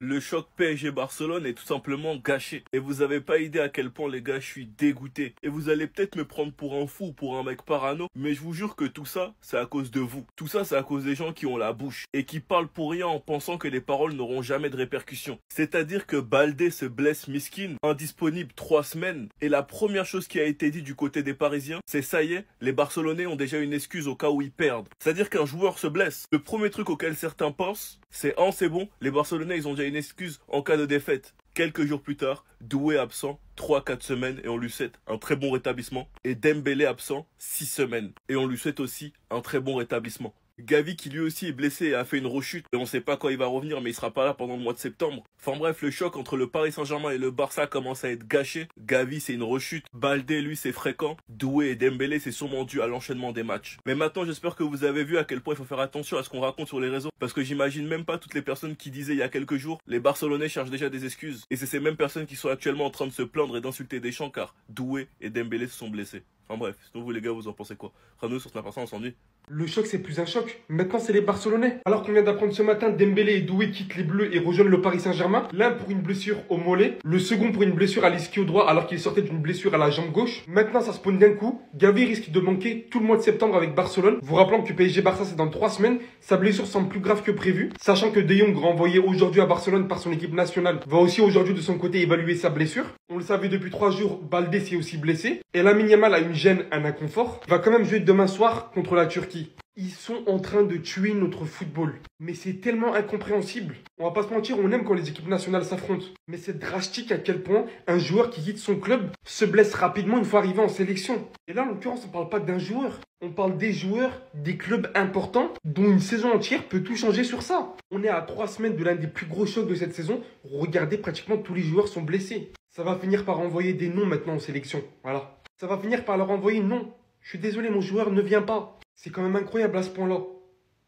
Le choc PSG-Barcelone est tout simplement gâché. Et vous avez pas idée à quel point les gars je suis dégoûté. Et vous allez peut-être me prendre pour un fou ou pour un mec parano, mais je vous jure que tout ça, c'est à cause de vous. Tout ça, c'est à cause des gens qui ont la bouche et qui parlent pour rien en pensant que les paroles n'auront jamais de répercussions. C'est-à-dire que Baldé se blesse miskin, indisponible 3 semaines, et la première chose qui a été dit du côté des Parisiens, c'est ça y est, les Barcelonais ont déjà une excuse au cas où ils perdent. C'est-à-dire qu'un joueur se blesse. Le premier truc auquel certains pensent, c'est bon, les Barcelonais ils ont déjà une excuse en cas de défaite. Quelques jours plus tard, Doué absent 3-4 semaines et on lui souhaite un très bon rétablissement. Et Dembélé absent 6 semaines et on lui souhaite aussi un très bon rétablissement. Gavi qui lui aussi est blessé et a fait une rechute et on sait pas quand il va revenir mais il sera pas là pendant le mois de septembre. Enfin bref, le choc entre le Paris Saint-Germain et le Barça commence à être gâché. Gavi c'est une rechute, Baldé lui c'est fréquent, Doué et Dembélé c'est sûrement dû à l'enchaînement des matchs. Mais maintenant j'espère que vous avez vu à quel point il faut faire attention à ce qu'on raconte sur les réseaux parce que j'imagine même pas toutes les personnes qui disaient il y a quelques jours les Barcelonais cherchent déjà des excuses. Et c'est ces mêmes personnes qui sont actuellement en train de se plaindre et d'insulter Deschamps car Doué et Dembélé se sont blessés. Enfin bref, sinon vous les gars vous en pensez quoi? Rano sur Snap, on s'ennuie. Le choc, c'est plus un choc. Maintenant, c'est les Barcelonais. Alors qu'on vient d'apprendre ce matin, Dembélé et Doué quittent les Bleus et rejoignent le Paris Saint-Germain. L'un pour une blessure au mollet, le second pour une blessure à l'ischio droit alors qu'il sortait d'une blessure à la jambe gauche. Maintenant, ça spawn d'un coup. Gavi risque de manquer tout le mois de septembre avec Barcelone. Vous rappelant que PSG-Barça, c'est dans 3 semaines. Sa blessure semble plus grave que prévu. Sachant que De Jong, renvoyé aujourd'hui à Barcelone par son équipe nationale, va aussi aujourd'hui de son côté évaluer sa blessure. On le savait depuis 3 jours, Baldé s'est aussi blessé. Et Lamine Yamal a une gêne, un inconfort. Va quand même jouer demain soir contre la Turquie. Ils sont en train de tuer notre football. Mais c'est tellement incompréhensible. On va pas se mentir, on aime quand les équipes nationales s'affrontent. Mais c'est drastique à quel point un joueur qui quitte son club se blesse rapidement une fois arrivé en sélection. Et là, en l'occurrence, on parle pas d'un joueur. On parle des joueurs, des clubs importants, dont une saison entière peut tout changer sur ça. On est à 3 semaines de l'un des plus gros chocs de cette saison. Regardez, pratiquement tous les joueurs sont blessés. Ça va finir par envoyer des noms maintenant en sélection. Voilà. Ça va finir par leur envoyer non. Je suis désolé, mon joueur ne vient pas. C'est quand même incroyable à ce point-là.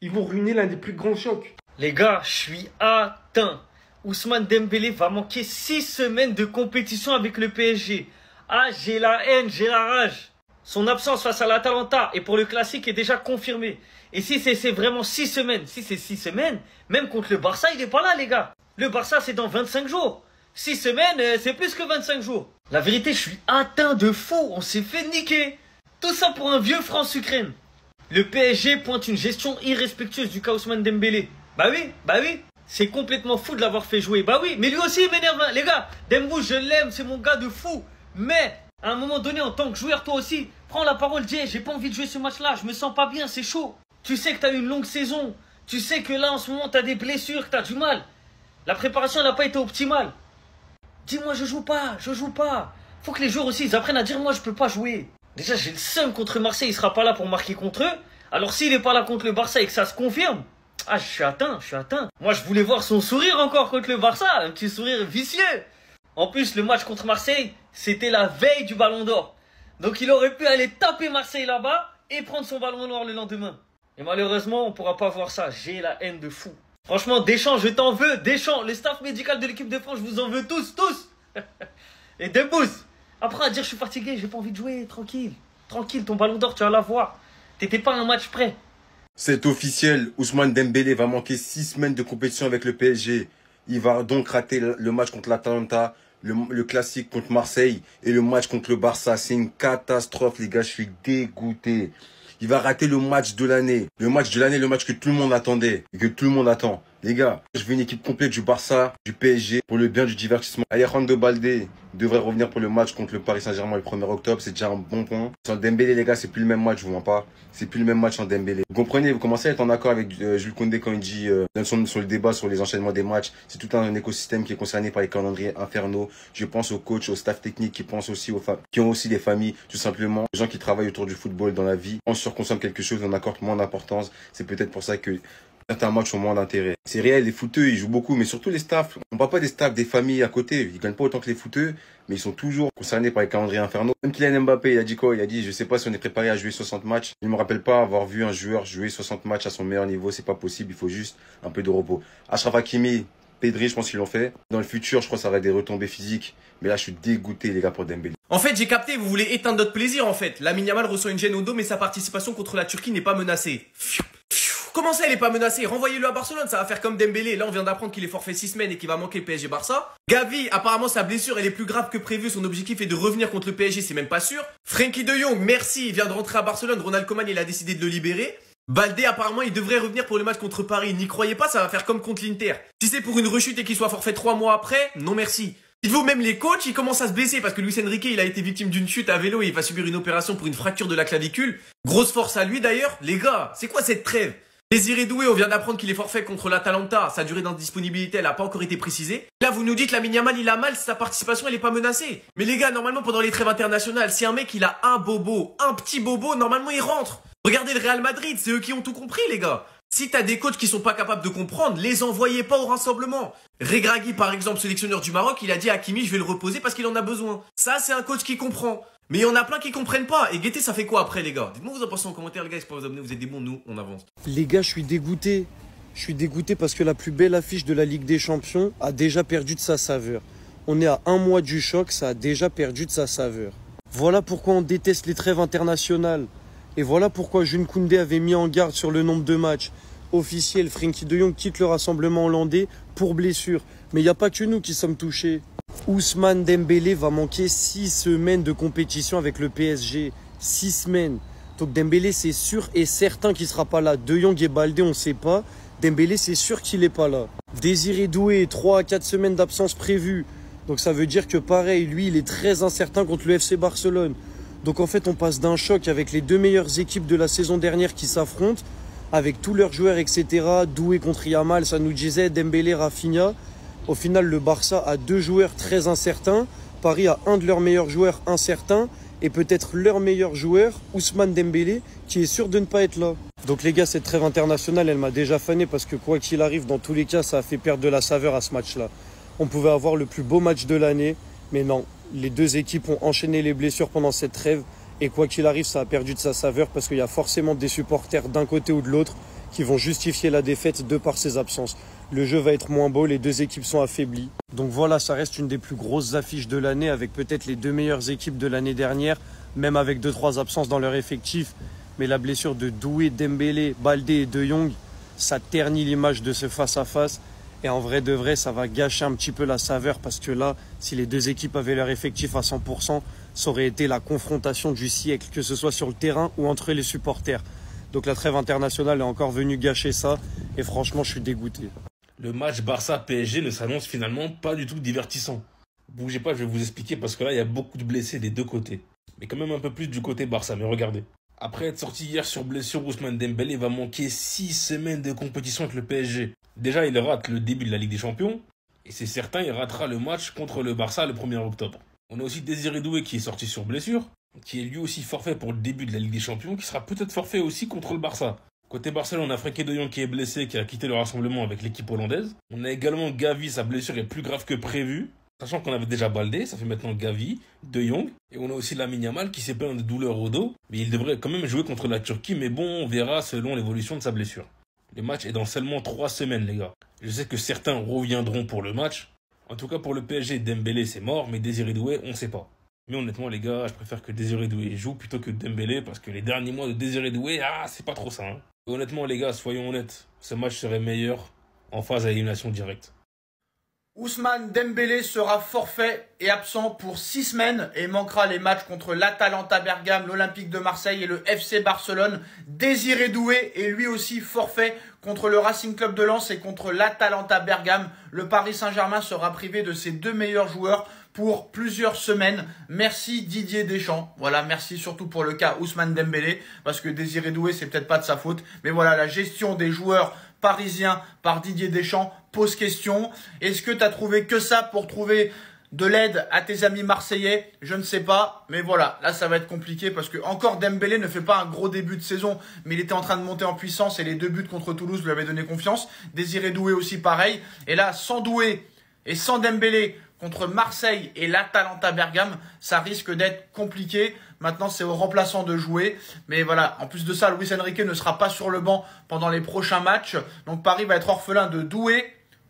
Ils vont ruiner l'un des plus grands chocs. Les gars, je suis atteint. Ousmane Dembélé va manquer 6 semaines de compétition avec le PSG. Ah, j'ai la haine, j'ai la rage. Son absence face à l'Atalanta et pour le classique est déjà confirmée. Et si c'est vraiment 6 semaines, si c'est 6 semaines, même contre le Barça, il n'est pas là, les gars. Le Barça, c'est dans 25 jours. 6 semaines, c'est plus que 25 jours. La vérité, je suis atteint de fou. On s'est fait niquer. Tout ça pour un vieux France-Ukraine. Le PSG pointe une gestion irrespectueuse du cas Ousmane Dembélé. Bah oui. C'est complètement fou de l'avoir fait jouer. Bah oui, mais lui aussi il m'énerve. Les gars, Dembou, je l'aime, c'est mon gars de fou. Mais, à un moment donné, en tant que joueur, toi aussi, prends la parole, dis, j'ai pas envie de jouer ce match-là, je me sens pas bien, c'est chaud. Tu sais que t'as eu une longue saison. Tu sais que là, en ce moment, t'as des blessures, que t'as du mal. La préparation n'a pas été optimale. Dis-moi, je joue pas. Faut que les joueurs aussi, ils apprennent à dire, moi, je peux pas jouer. Déjà, j'ai le seum contre Marseille, il sera pas là pour marquer contre eux. Alors s'il est pas là contre le Barça et que ça se confirme, ah, je suis atteint. Moi, je voulais voir son sourire encore contre le Barça, un petit sourire vicieux. En plus, le match contre Marseille, c'était la veille du Ballon d'Or. Donc il aurait pu aller taper Marseille là-bas et prendre son Ballon d'Or le lendemain. Et malheureusement, on pourra pas voir ça. J'ai la haine de fou. Franchement, Deschamps, je t'en veux. Deschamps, le staff médical de l'équipe de France, je vous en veux tous. Et Dembouze. Après à dire je suis fatigué, j'ai pas envie de jouer, tranquille, ton Ballon d'Or tu vas l'avoir. T'étais pas à un match prêt. C'est officiel, Ousmane Dembélé va manquer 6 semaines de compétition avec le PSG. Il va donc rater le match contre l'Atalanta, le classique contre Marseille et le match contre le Barça. C'est une catastrophe les gars, je suis dégoûté. Il va rater le match de l'année. Le match que tout le monde attendait et que tout le monde attend. Les gars, je veux une équipe complète du Barça, du PSG, pour le bien du divertissement. Alejandro Baldé devrait revenir pour le match contre le Paris Saint-Germain le 1er octobre. C'est déjà un bon point. Sans Dembélé, les gars, c'est plus le même match, je vous mens pas. C'est plus le même match sans Dembélé. Vous comprenez, vous commencez à être en accord avec Jules Koundé quand il dit sur le débat sur les enchaînements des matchs. C'est tout un écosystème qui est concerné par les calendriers infernaux. Je pense aux coachs, au staff technique qui pensent aussi qui ont aussi des familles, tout simplement. Les gens qui travaillent autour du football dans la vie. On surconsomme quelque chose, on accorde moins d'importance. C'est peut-être pour ça que certains matchs ont moins d'intérêt. C'est réel, les footeux, ils jouent beaucoup, mais surtout les staffs. On parle pas des staffs, des familles à côté. Ils gagnent pas autant que les footeux, mais ils sont toujours concernés par les calendriers infernaux. Même Kylian Mbappé, il a dit quoi? Il a dit, je sais pas si on est préparé à jouer 60 matchs. Je ne me rappelle pas avoir vu un joueur jouer 60 matchs à son meilleur niveau. C'est pas possible, il faut juste un peu de repos. Achraf Hakimi, Pedri, je pense qu'ils l'ont fait. Dans le futur, je crois que ça va être des retombées physiques. Mais là, je suis dégoûté, les gars, pour Dembélé. En fait, j'ai capté, vous voulez éteindre notre plaisir, en fait. Lamine Yamal reçoit une gêne au dos, mais sa participation contre la Turquie n'est pas menacée. Comment ça, il est pas menacé? Renvoyez-le à Barcelone, ça va faire comme Dembélé. Là, on vient d'apprendre qu'il est forfait 6 semaines et qu'il va manquer le PSG-Barça. Gavi, apparemment, sa blessure, elle est plus grave que prévu. Son objectif est de revenir contre le PSG, c'est même pas sûr. Frenkie de Jong, merci, il vient de rentrer à Barcelone. Ronald Koeman, il a décidé de le libérer. Baldé, apparemment, il devrait revenir pour le match contre Paris. N'y croyez pas, ça va faire comme contre l'Inter. Si c'est pour une rechute et qu'il soit forfait 3 mois après, non merci. Dites-vous, même les coachs, ils commencent à se blesser parce que Luis Enrique, il a été victime d'une chute à vélo et il va subir une opération pour une fracture de la clavicule. Grosse force à lui d'ailleurs. Les gars, c'est quoi cette trêve? Désiré Doué, on vient d'apprendre qu'il est forfait contre l'Atalanta. Sa durée d'indisponibilité, elle n'a pas encore été précisée. Là, vous nous dites, Lamine Yamal, il a mal, sa participation, elle est pas menacée. Mais les gars, normalement, pendant les trêves internationales, si un mec, il a un bobo, un petit bobo, normalement, il rentre. Regardez le Real Madrid, c'est eux qui ont tout compris, les gars. Si t'as des coachs qui sont pas capables de comprendre, les envoyez pas au rassemblement. Regragui, par exemple, sélectionneur du Maroc, il a dit à Hakimi, je vais le reposer parce qu'il en a besoin. Ça, c'est un coach qui comprend. Mais il y en a plein qui comprennent pas. Et Guettet, ça fait quoi après, les gars? Dites-moi vous en pensez en commentaire, les gars. J'espère vous amener, vous êtes des bons, nous, on avance. Les gars, je suis dégoûté. Je suis dégoûté parce que la plus belle affiche de la Ligue des Champions a déjà perdu de sa saveur. On est à 1 mois du choc, ça a déjà perdu de sa saveur. Voilà pourquoi on déteste les trêves internationales. Et voilà pourquoi Jules Koundé avait mis en garde sur le nombre de matchs. Officiel, Frenkie de Jong quitte le rassemblement hollandais pour blessure. Mais il n'y a pas que nous qui sommes touchés. Ousmane Dembélé va manquer 6 semaines de compétition avec le PSG. 6 semaines. Donc Dembélé, c'est sûr et certain qu'il ne sera pas là. De Jong et Baldé, on ne sait pas. Dembélé, c'est sûr qu'il n'est pas là. Désiré Doué, 3 à 4 semaines d'absence prévues. Donc ça veut dire que pareil, lui, il est très incertain contre le FC Barcelone. Donc en fait, on passe d'un choc avec les 2 meilleures équipes de la saison dernière qui s'affrontent, avec tous leurs joueurs, etc. Doué contre Yamal, ça nous disait, Dembélé, Rafinha. Au final, le Barça a 2 joueurs très incertains. Paris a un de leurs meilleurs joueurs incertains. Et peut-être leur meilleur joueur, Ousmane Dembélé, qui est sûr de ne pas être là. Donc les gars, cette trêve internationale, elle m'a déjà fané parce que quoi qu'il arrive, dans tous les cas, ça a fait perdre de la saveur à ce match-là. On pouvait avoir le plus beau match de l'année, mais non. Les 2 équipes ont enchaîné les blessures pendant cette trêve. Et quoi qu'il arrive, ça a perdu de sa saveur parce qu'il y a forcément des supporters d'un côté ou de l'autre qui vont justifier la défaite de par ses absences. Le jeu va être moins beau, les 2 équipes sont affaiblies. Donc voilà, ça reste une des plus grosses affiches de l'année avec peut-être les 2 meilleures équipes de l'année dernière, même avec 2-3 absences dans leur effectif. Mais la blessure de Doué, Dembélé, Baldé et De Jong, ça ternit l'image de ce face-à-face. Et en vrai de vrai, ça va gâcher un petit peu la saveur parce que là, si les 2 équipes avaient leur effectif à 100%, ça aurait été la confrontation du siècle, que ce soit sur le terrain ou entre les supporters. Donc la trêve internationale est encore venue gâcher ça et franchement, je suis dégoûté. Le match Barça-PSG ne s'annonce finalement pas du tout divertissant. Bougez pas, je vais vous expliquer parce que là, il y a beaucoup de blessés des 2 côtés. Mais quand même un peu plus du côté Barça, mais regardez. Après être sorti hier sur blessure, Ousmane Dembélé va manquer 6 semaines de compétition avec le PSG. Déjà, il rate le début de la Ligue des Champions. Et c'est certain, il ratera le match contre le Barça le 1er octobre. On a aussi Désiré Doué qui est sorti sur blessure, qui est lui aussi forfait pour le début de la Ligue des Champions, qui sera peut-être forfait aussi contre le Barça. Côté Barcelone, on a Frenkie de Jong qui est blessé, qui a quitté le rassemblement avec l'équipe hollandaise. On a également Gavi, sa blessure est plus grave que prévu. Sachant qu'on avait déjà Baldé, ça fait maintenant Gavi, De Jong. Et on a aussi Lamine Yamal qui s'est plaint de douleurs au dos. Mais il devrait quand même jouer contre la Turquie, mais bon, on verra selon l'évolution de sa blessure. Le match est dans seulement 3 semaines, les gars. Je sais que certains reviendront pour le match. En tout cas, pour le PSG, Dembélé, c'est mort, mais Désiré Doué, on sait pas. Mais honnêtement, les gars, je préfère que Désiré Doué joue plutôt que Dembélé, parce que les derniers mois de Désiré Doué, c'est pas trop ça. Hein. Honnêtement, les gars, soyons honnêtes, ce match serait meilleur en phase à élimination directe. Ousmane Dembélé sera forfait et absent pour 6 semaines et manquera les matchs contre l'Atalanta Bergame, l'Olympique de Marseille et le FC Barcelone. Désiré Doué est lui aussi forfait contre le Racing Club de Lens et contre l'Atalanta Bergame. Le Paris Saint-Germain sera privé de ses 2 meilleurs joueurs pour plusieurs semaines. Merci Didier Deschamps. Voilà, merci surtout pour le cas Ousmane Dembélé parce que Désiré Doué, c'est peut-être pas de sa faute. Mais voilà, la gestion des joueurs parisiens par Didier Deschamps pose question. Est-ce que tu as trouvé que ça pour trouver de l'aide à tes amis marseillais? Je ne sais pas, mais voilà, là ça va être compliqué parce que encore Dembélé ne fait pas un gros début de saison, mais il était en train de monter en puissance et les 2 buts contre Toulouse lui avaient donné confiance. Désiré Doué aussi pareil. Et là, sans Doué et sans Dembélé contre Marseille et l'Atalanta Bergame, ça risque d'être compliqué. Maintenant, c'est aux remplaçants de jouer. Mais voilà, en plus de ça, Luis Enrique ne sera pas sur le banc pendant les prochains matchs. Donc Paris va être orphelin de Doué,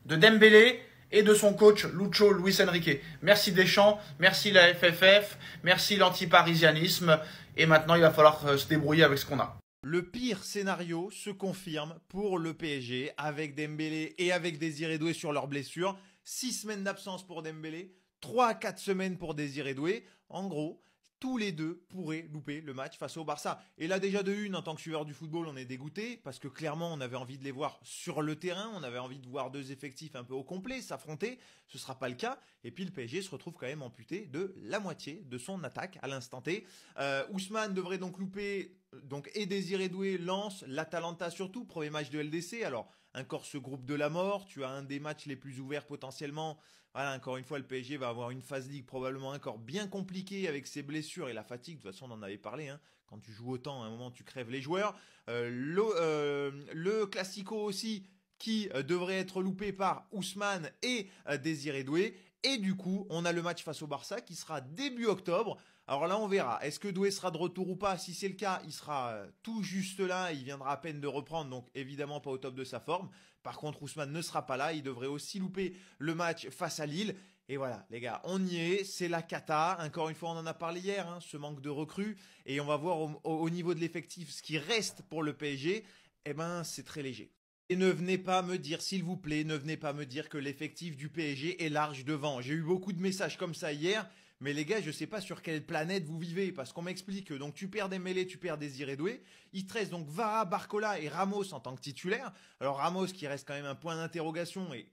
de Dembélé et de son coach Lucho Luis Enrique. Merci Deschamps, merci la FFF, merci l'antiparisianisme. Et maintenant, il va falloir se débrouiller avec ce qu'on a. Le pire scénario se confirme pour le PSG avec Dembélé et avec Désiré Doué sur leurs blessures. 6 semaines d'absence pour Dembélé, 3 à 4 semaines pour Désiré Doué. En gros, tous les deux pourraient louper le match face au Barça. Et là déjà de une, en tant que suiveur du football, on est dégoûté parce que clairement on avait envie de les voir sur le terrain, on avait envie de voir deux effectifs un peu au complet s'affronter, ce sera pas le cas. Et puis le PSG se retrouve quand même amputé de la moitié de son attaque à l'instant T. Ousmane devrait donc louper et Désiré Doué lance l'Atalanta surtout, premier match de LDC. Alors encore ce groupe de la mort, tu as un des matchs les plus ouverts potentiellement. Voilà, encore une fois, le PSG va avoir une phase Ligue probablement encore bien compliquée avec ses blessures et la fatigue. De toute façon, on en avait parlé. Quand tu joues autant, à un moment, tu crèves les joueurs. Le Classico aussi, qui devrait être loupé par Ousmane et Désiré Doué. Et du coup, on a le match face au Barça qui sera début octobre. Alors là, on verra. Est-ce que Doué sera de retour ou pas? Si c'est le cas, il sera tout juste là. Il viendra à peine de reprendre, donc évidemment pas au top de sa forme. Par contre, Ousmane ne sera pas là. Il devrait aussi louper le match face à Lille. Et voilà, les gars, on y est. C'est la cata. Encore une fois, on en a parlé hier, ce manque de recrues. Et on va voir au niveau de l'effectif ce qui reste pour le PSG. Eh ben, c'est très léger. Et ne venez pas me dire, s'il vous plaît, ne venez pas me dire que l'effectif du PSG est large devant. J'ai eu beaucoup de messages comme ça hier, mais les gars, je sais pas sur quelle planète vous vivez, parce qu'on m'explique que donc tu perds Dembélé, tu perds Désiré Doué. Il te reste donc Vara, Barcola et Ramos en tant que titulaire. Alors Ramos qui reste quand même un point d'interrogation et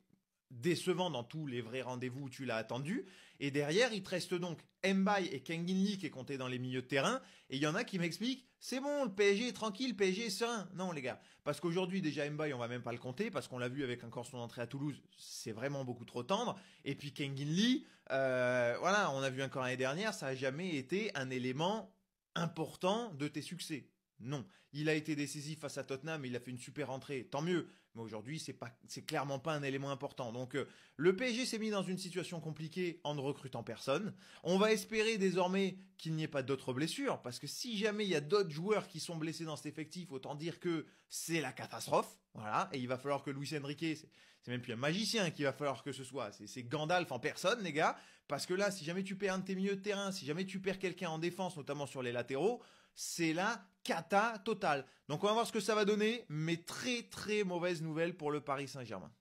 décevant dans tous les vrais rendez-vous où tu l'as attendu. Et derrière, il te reste donc Mbaye et Kangin Lee qui est compté dans les milieux de terrain. Et il y en a qui m'expliquent, c'est bon, le PSG est tranquille, le PSG est serein. Non, les gars. Parce qu'aujourd'hui, déjà, Mbaye, on va même pas le compter, parce qu'on l'a vu avec encore son entrée à Toulouse, c'est vraiment beaucoup trop tendre. Et puis Kangin Lee, voilà, on a vu encore l'année dernière, ça a jamais été un élément important de tes succès. Non, il a été décisif face à Tottenham, il a fait une super entrée, tant mieux. Mais aujourd'hui, c'est clairement pas un élément important. Donc, le PSG s'est mis dans une situation compliquée en ne recrutant personne. On va espérer désormais qu'il n'y ait pas d'autres blessures, parce que si jamais il y a d'autres joueurs qui sont blessés dans cet effectif, autant dire que c'est la catastrophe. Voilà, et il va falloir que Luis Enrique, c'est même plus un magicien qu'il va falloir que ce soit, c'est Gandalf en personne, les gars. Parce que là, si jamais tu perds un de tes milieux de terrain, si jamais tu perds quelqu'un en défense, notamment sur les latéraux, c'est la cata totale. Donc on va voir ce que ça va donner, mais très très mauvaise nouvelle pour le Paris Saint-Germain.